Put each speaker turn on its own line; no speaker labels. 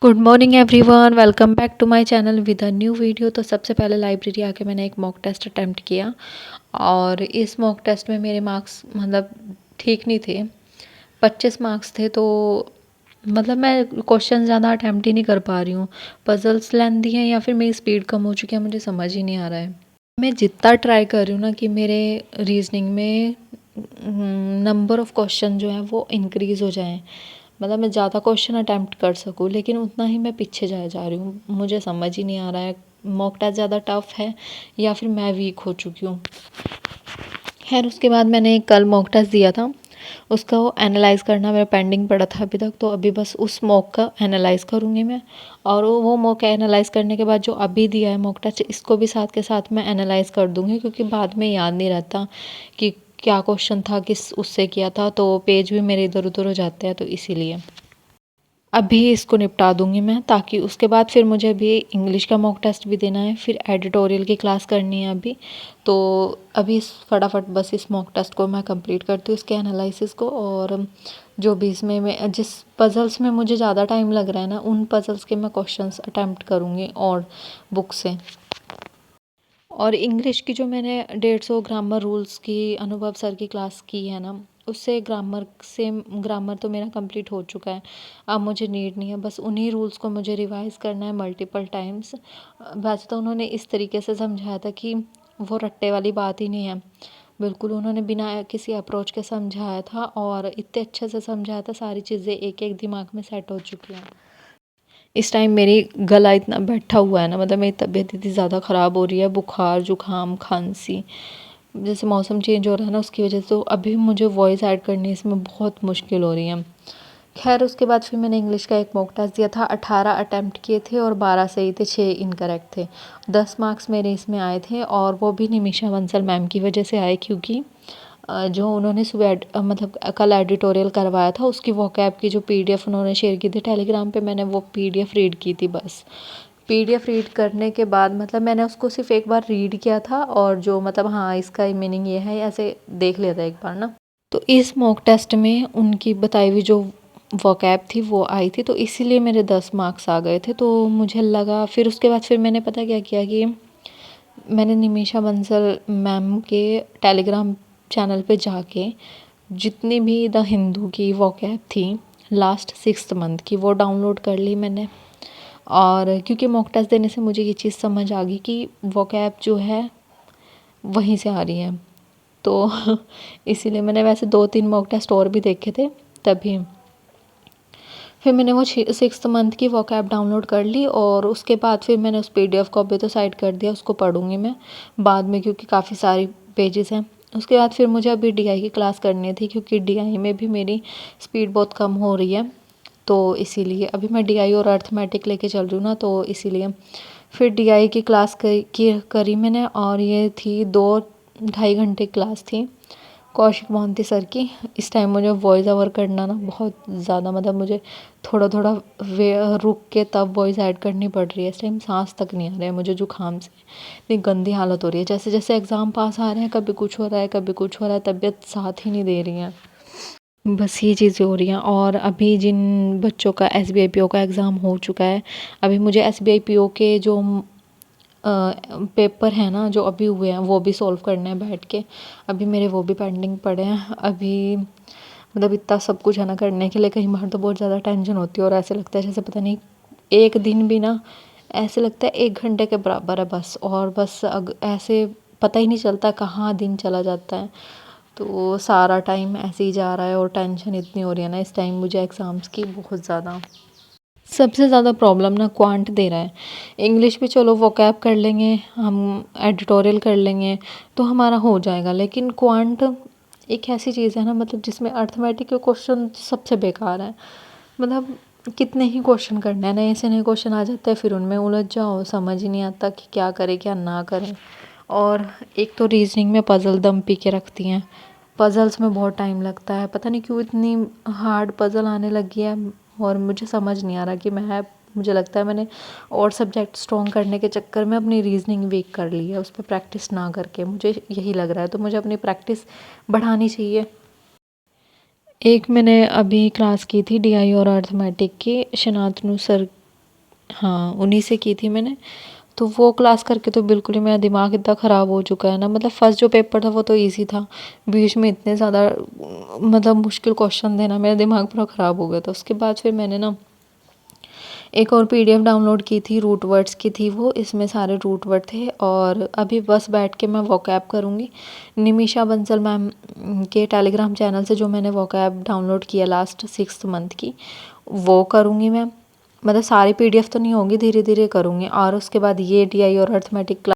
Good morning everyone, welcome back to my channel with a new video. तो सबसे पहले library आके मैंने एक मॉक टेस्ट अटैम्प्ट किया और इस मॉक टेस्ट में मेरे मार्क्स मतलब ठीक नहीं थे। 25 मार्क्स थे, तो मतलब मैं क्वेश्चन ज़्यादा अटैम्प्ट ही नहीं कर पा रही हूँ। पजल्स लेंदी हैं या फिर मेरी स्पीड कम हो चुकी है, मुझे समझ ही नहीं आ रहा है। मैं जितना ट्राई कर रही हूँ ना कि मेरे रीजनिंग में नंबर ऑफ़ क्वेश्चन जो है वो इंक्रीज़ हो जाएं, मतलब मैं ज़्यादा क्वेश्चन अटैम्प्ट कर सकूँ, लेकिन उतना ही मैं पीछे जाए जा रही हूँ। मुझे समझ ही नहीं आ रहा है, मॉक टेस्ट ज़्यादा टफ है या फिर मैं वीक हो चुकी हूँ। खैर, उसके बाद मैंने कल मॉक टेस्ट दिया था, उसका वो एनालाइज़ करना मेरा पेंडिंग पड़ा था अभी तक। तो अभी बस उस मॉक का एनालाइज़ करूँगी मैं, और वो मॉक एनालाइज़ करने के बाद जो अभी दिया है मॉक टेस्ट, इसको भी साथ के साथ मैं एनालाइज़ कर दूँगी, क्योंकि बाद में याद नहीं रहता कि क्या क्वेश्चन था, किस उससे किया था, तो पेज भी मेरे इधर उधर हो जाते हैं, तो इसीलिए अभी इसको निपटा दूँगी मैं, ताकि उसके बाद फिर मुझे अभी इंग्लिश का मॉक टेस्ट भी देना है, फिर एडिटोरियल की क्लास करनी है अभी। तो अभी फटाफट बस इस मॉक टेस्ट को मैं कंप्लीट करती हूँ, इसके एनालिसिस को। और जो भी इसमें मैं जिस पज़ल्स में मुझे ज़्यादा टाइम लग रहा है ना, उन पज़ल्स के मैं क्वेश्चंस अटेम्प्ट करूँगी और बुक से। और इंग्लिश की जो मैंने 150 ग्रामर रूल्स की अनुभव सर की क्लास की है ना, उससे ग्रामर तो मेरा कंप्लीट हो चुका है। अब मुझे नीड नहीं है, बस उन्हीं रूल्स को मुझे रिवाइज़ करना है मल्टीपल टाइम्स। वैसे तो उन्होंने इस तरीके से समझाया था कि वो रट्टे वाली बात ही नहीं है, बिल्कुल उन्होंने बिना किसी अप्रोच के समझाया था, और इतने अच्छे से समझाया था, सारी चीज़ें एक एक दिमाग में सेट हो चुकी हैं। इस टाइम मेरी गला इतना बैठा हुआ है ना, मतलब मेरी तबीयत इतनी ज़्यादा ख़राब हो रही है, बुखार जुकाम खांसी, जैसे मौसम चेंज हो रहा है ना, उसकी वजह से तो अभी मुझे वॉइस ऐड करनी इसमें बहुत मुश्किल हो रही है। खैर, उसके बाद फिर मैंने इंग्लिश का एक मॉक टेस्ट दिया था। 18 अटैम्प्ट किए थे और 12 सही थे, 6 इनकरेक्ट थे। 10 मार्क्स मेरे इसमें आए थे, और वो भी निमिषा बंसल मैम की वजह से आए, क्योंकि जो उन्होंने सुबह मतलब कल एडिटोरियल करवाया था, उसकी वोकैब की जो पीडीएफ उन्होंने शेयर की थी टेलीग्राम पे, मैंने वो पीडीएफ रीड की थी बस। पीडीएफ रीड करने के बाद मतलब मैंने उसको सिर्फ एक बार रीड किया था, और जो मतलब हाँ इसका मीनिंग ये है, ऐसे देख लिया था एक बार ना। तो इस मॉक टेस्ट में उनकी बताई हुई जो वोकैब थी वो आई थी, तो इसीलिए मेरे 10 मार्क्स आ गए थे। तो मुझे लगा, फिर उसके बाद फिर मैंने पता क्या किया कि मैंने निमिषा बंसल मैम के टेलीग्राम चैनल पे जाके जितनी भी द हिंदू की वोकैब थी लास्ट 6 मंथ की, वो डाउनलोड कर ली मैंने। और क्योंकि मॉक टेस्ट देने से मुझे ये चीज़ समझ आ गई कि वोकैब जो है वहीं से आ रही है, तो इसीलिए मैंने वैसे 2-3 मॉक टेस्ट और भी देखे थे तभी। फिर मैंने वो 6th मंथ की वोकैब डाउनलोड कर ली, और उसके बाद फिर मैंने उस पीडीएफ को अभी तो साइड कर दिया, उसको पढ़ूँगी मैं बाद में, क्योंकि काफ़ी सारी पेजेस हैं। उसके बाद फिर मुझे अभी डीआई की क्लास करनी थी, क्योंकि डीआई में भी मेरी स्पीड बहुत कम हो रही है, तो इसीलिए अभी मैं डीआई और अर्थमेटिक लेके चल रही हूँ ना, तो इसीलिए फिर डीआई की क्लास करी मैंने, और ये थी 2-2.5 घंटे क्लास थी कौशिक मोहंती सर की। इस टाइम मुझे वॉइस ओवर करना ना बहुत ज़्यादा, मतलब मुझे थोड़ा थोड़ा वे रुक के तब वॉइस ऐड करनी पड़ रही है। इस टाइम सांस तक नहीं आ रहा है मुझे जुकाम से, इतनी गंदी हालत हो रही है। जैसे जैसे एग्ज़ाम पास आ रहे हैं, कभी कुछ हो रहा है कभी कुछ हो रहा है, तबीयत साथ ही नहीं दे रही है। बस ये चीज़ें हो रही हैं। और अभी जिन बच्चों का एसबीआई पीओ का एग्ज़ाम हो चुका है, अभी मुझे एसबीआई पीओ के जो पेपर हैं ना जो अभी हुए हैं, वो भी सॉल्व करने हैं बैठ के। अभी मेरे वो भी पेंडिंग पड़े हैं अभी, मतलब इतना सब कुछ है ना करने के लिए, कई बार तो बहुत ज़्यादा टेंशन होती है, और ऐसे लगता है जैसे पता नहीं एक दिन भी ना, ऐसे लगता है 1 घंटे के बराबर है बस, और बस ऐसे पता ही नहीं चलता कहाँ दिन चला जाता है। तो सारा टाइम ऐसे ही जा रहा है, और टेंशन इतनी हो रही है ना इस टाइम मुझे एग्ज़ाम्स की, बहुत ज़्यादा। सबसे ज़्यादा प्रॉब्लम ना क्वांट दे रहा है। इंग्लिश भी चलो वोकैब कर लेंगे, हम एडिटोरियल कर लेंगे तो हमारा हो जाएगा, लेकिन क्वांट एक ऐसी चीज़ है ना, मतलब जिसमें अर्थमेटिक के क्वेश्चन सबसे बेकार है। मतलब कितने ही क्वेश्चन करने हैं, नए से नए क्वेश्चन आ जाते हैं, फिर उनमें उलझ जाओ, समझ ही नहीं आता कि क्या करें क्या ना करें। और एक तो रीजनिंग में पज़ल दम पी के रखती हैं, पज़ल्स में बहुत टाइम लगता है, पता नहीं क्यों इतनी हार्ड पज़ल आने लगी है, और मुझे समझ नहीं आ रहा कि मुझे लगता है मैंने और सब्जेक्ट स्ट्रॉन्ग करने के चक्कर में अपनी रीजनिंग वीक कर ली है, उस पर प्रैक्टिस ना करके, मुझे यही लग रहा है। तो मुझे अपनी प्रैक्टिस बढ़ानी चाहिए। एक मैंने अभी क्लास की थी डीआई और अर्थमेटिक की शनातनु सर हाँ, उन्हीं से की थी मैंने। तो वो क्लास करके तो बिल्कुल ही मेरा दिमाग इतना ख़राब हो चुका है ना, मतलब फर्स्ट जो पेपर था वो तो ईज़ी था, बीच में इतने ज़्यादा मतलब मुश्किल क्वेश्चन थे ना, मेरा दिमाग पूरा ख़राब हो गया था। उसके बाद फिर मैंने ना एक और पीडीएफ डाउनलोड की थी, रूट वर्ड्स की थी वो, इसमें सारे रूट वर्ड थे। और अभी बस बैठ के मैं वोकैब करूँगी। निमिषा बंसल मैम के टेलीग्राम चैनल से जो मैंने वोकैब डाउनलोड किया लास्ट 6th मंथ की, वो करूँगी मैं। मतलब सारी पीडीएफ तो नहीं होंगी, धीरे धीरे करूँगी। और उसके बाद ये टीआई और अर्थमेटिक